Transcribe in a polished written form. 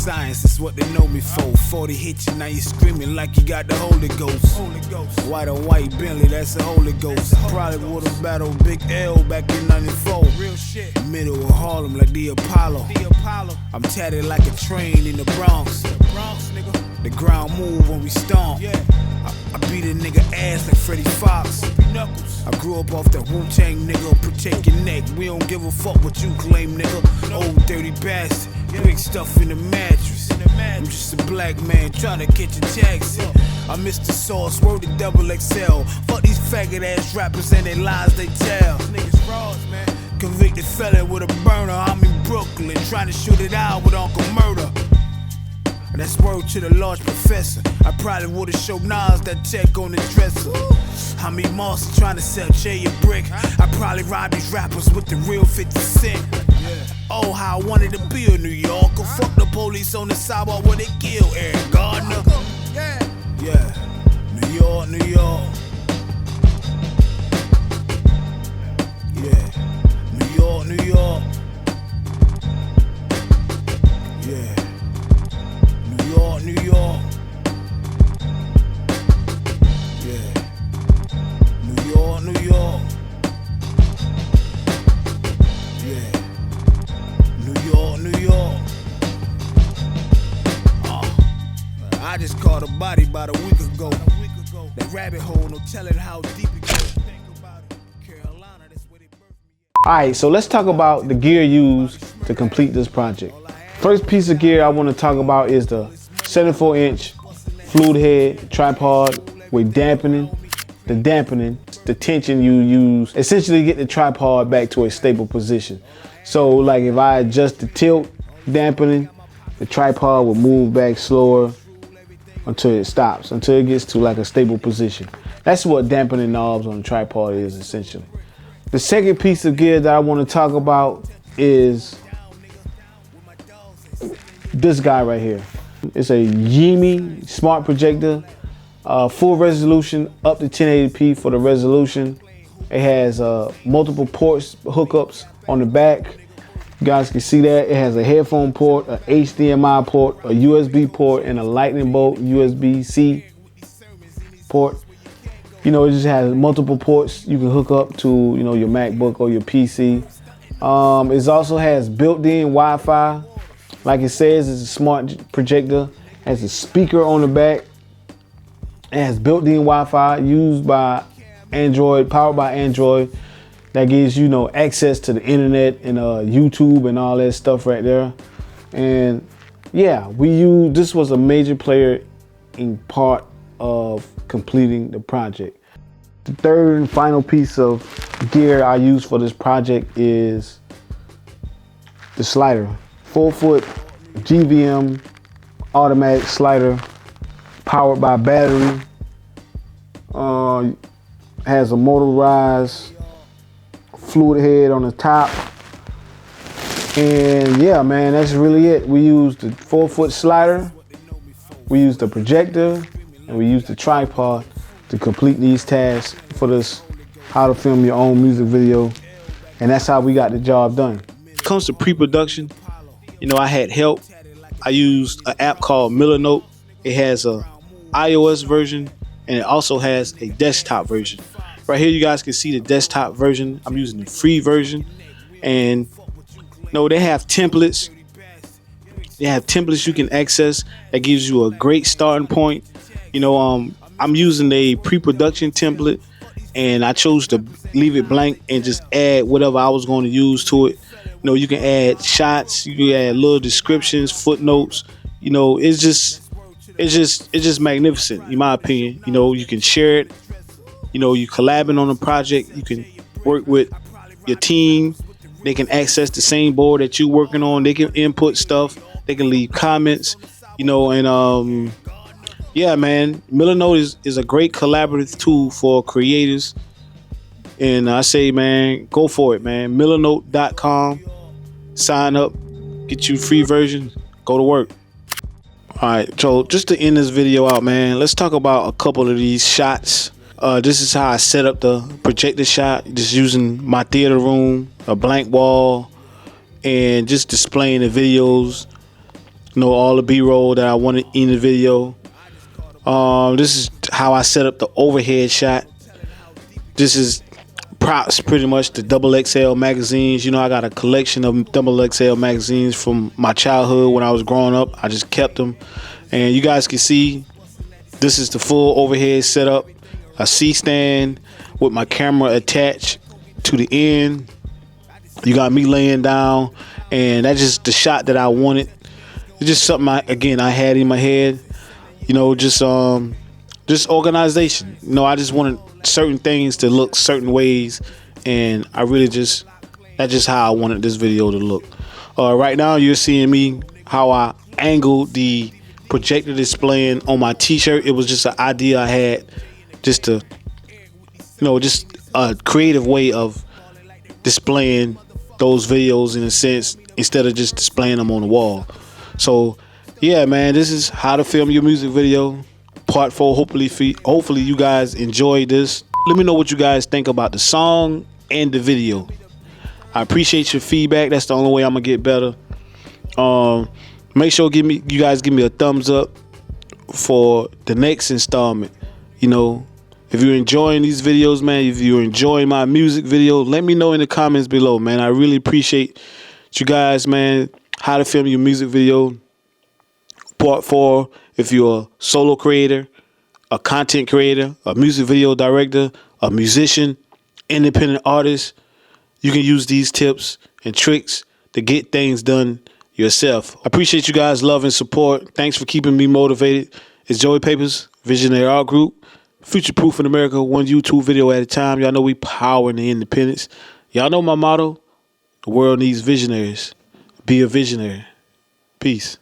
science, that's what they know me for. 40 hits you, now you screaming like you got the Holy Ghost. White on white Bentley, that's the Holy Ghost. Probably would've battled Big L back in 94. Real shit. Middle of Harlem like the Apollo. I'm tatted like a train in the Bronx. The ground move when we stomp. I beat a nigga ass like Freddie Fox. I grew up off that Wu-Tang, nigga. Protect your neck. We don't give a fuck what you claim, nigga. Old dirty bastard. Big stuff in the mattress. I'm just a black man trying to catch a taxi. I miss the sauce, word to double XL. Fuck these faggot ass rappers and they lies they tell. Niggas frauds, man. Convicted felon with a burner. I'm in Brooklyn trying to shoot it out with Uncle Murder. And that's word to the large professor. I probably would've showed Nas that tech on the dresser. I mean Moss trying to sell Jay a brick. I probably robbed these rappers with the real 50 Cent. Oh, how I wanted to be a New Yorker. Fuck the police on the sidewalk where they kill Eric Gardner. Yeah, New York, New York. Yeah, New York, New York. Yeah. New York, New York. Yeah. New York, New York. Yeah. New York, New York. I just caught a body about a week ago. That rabbit hole, no telling how deep it goes. Carolina, that's where they birthed me. Alright, so let's talk about the gear used to complete this project. First piece of gear I want to talk about is the 74-inch fluid head tripod with dampening. The tension you use essentially get the tripod back to a stable position. So like if I adjust the tilt dampening, the tripod will move back slower until it stops, until it gets to like a stable position. That's what dampening knobs on the tripod is essentially. The second piece of gear that I want to talk about is this guy right here. It's a Yimi smart projector, full resolution, up to 1080p for the resolution. It has multiple ports, hookups on the back. You guys can see that. It has a headphone port, a HDMI port, a USB port, and a lightning bolt USB-C port. You know, it just has multiple ports you can hook up to, you know, your MacBook or your PC. It also has built-in Wi-Fi. Like it says, it's a smart projector. It has a speaker on the back. It has built-in Wi-Fi used by Android, powered by Android. That gives you know access to the internet and YouTube and all that stuff right there. And yeah, this was a major player in part of completing the project. The third and final piece of gear I use for this project is the slider. 4-foot GVM automatic slider, powered by battery. Has a motorized fluid head on the top. And yeah, man, that's really it. We used the 4-foot slider, we used the projector, and we used the tripod to complete these tasks for this how to film your own music video. And that's how we got the job done. When it comes to pre-production, you know, I had help. I used an app called Milanote. It has a iOS version and it also has a desktop version. Right here you guys can see the desktop version. I'm using the free version. And no, they have templates. They have templates you can access that gives you a great starting point. You know, I'm using a pre-production template and I chose to leave it blank and just add whatever I was going to use to it. You know, you can add shots, you can add little descriptions, footnotes. You know, it's just magnificent in my opinion. You know, you can share it. You know, you collabing on a project. You can work with your team. They can access the same board that you're working on. They can input stuff. They can leave comments. You know, and yeah, man, Milanote is a great collaborative tool for creators. And I say, man, go for it, man. Milanote.com. Sign up, get you free version, go to work. All right, so just to end this video out, man, let's talk about a couple of these shots. This is how I set up the projector shot, just using my theater room, a blank wall, and just displaying the videos. all the B-roll that I wanted in the video. This is how I set up the overhead shot. This is props, pretty much, the XXL magazines. I got a collection of XXL magazines from my childhood when I was growing up. I just kept them, and you guys can see this is the full overhead setup. A C-stand with my camera attached to the end. You got me laying down, and that's just the shot that I wanted. It's just something I had in my head. Just organization. I just wanted certain things to look certain ways, and that's just how I wanted this video to look. Right now you're seeing me how I angled the projector displaying on my t-shirt. It was just an idea I had, just a creative way of displaying those videos in a sense, instead of just displaying them on the wall. So yeah, man, this is how to film your music video, part 4. Hopefully you guys enjoyed this. Let me know what you guys think about the song and the video. I appreciate your feedback. That's the only way I'm gonna get better. Make sure you guys give me a thumbs up for the next installment. If you're enjoying these videos, man, if you're enjoying my music video, let me know in the comments below, man. I really appreciate you guys, man. How to film your music video, part 4. If you're a solo creator, a content creator, a music video director, a musician, independent artist, you can use these tips and tricks to get things done yourself. I appreciate you guys' love and support. Thanks for keeping me motivated. It's Joey Papers, Visionary Art Group, Future Proof in America, one YouTube video at a time. Y'all know we powering the independence. Y'all know my motto: the world needs visionaries. Be a visionary. Peace.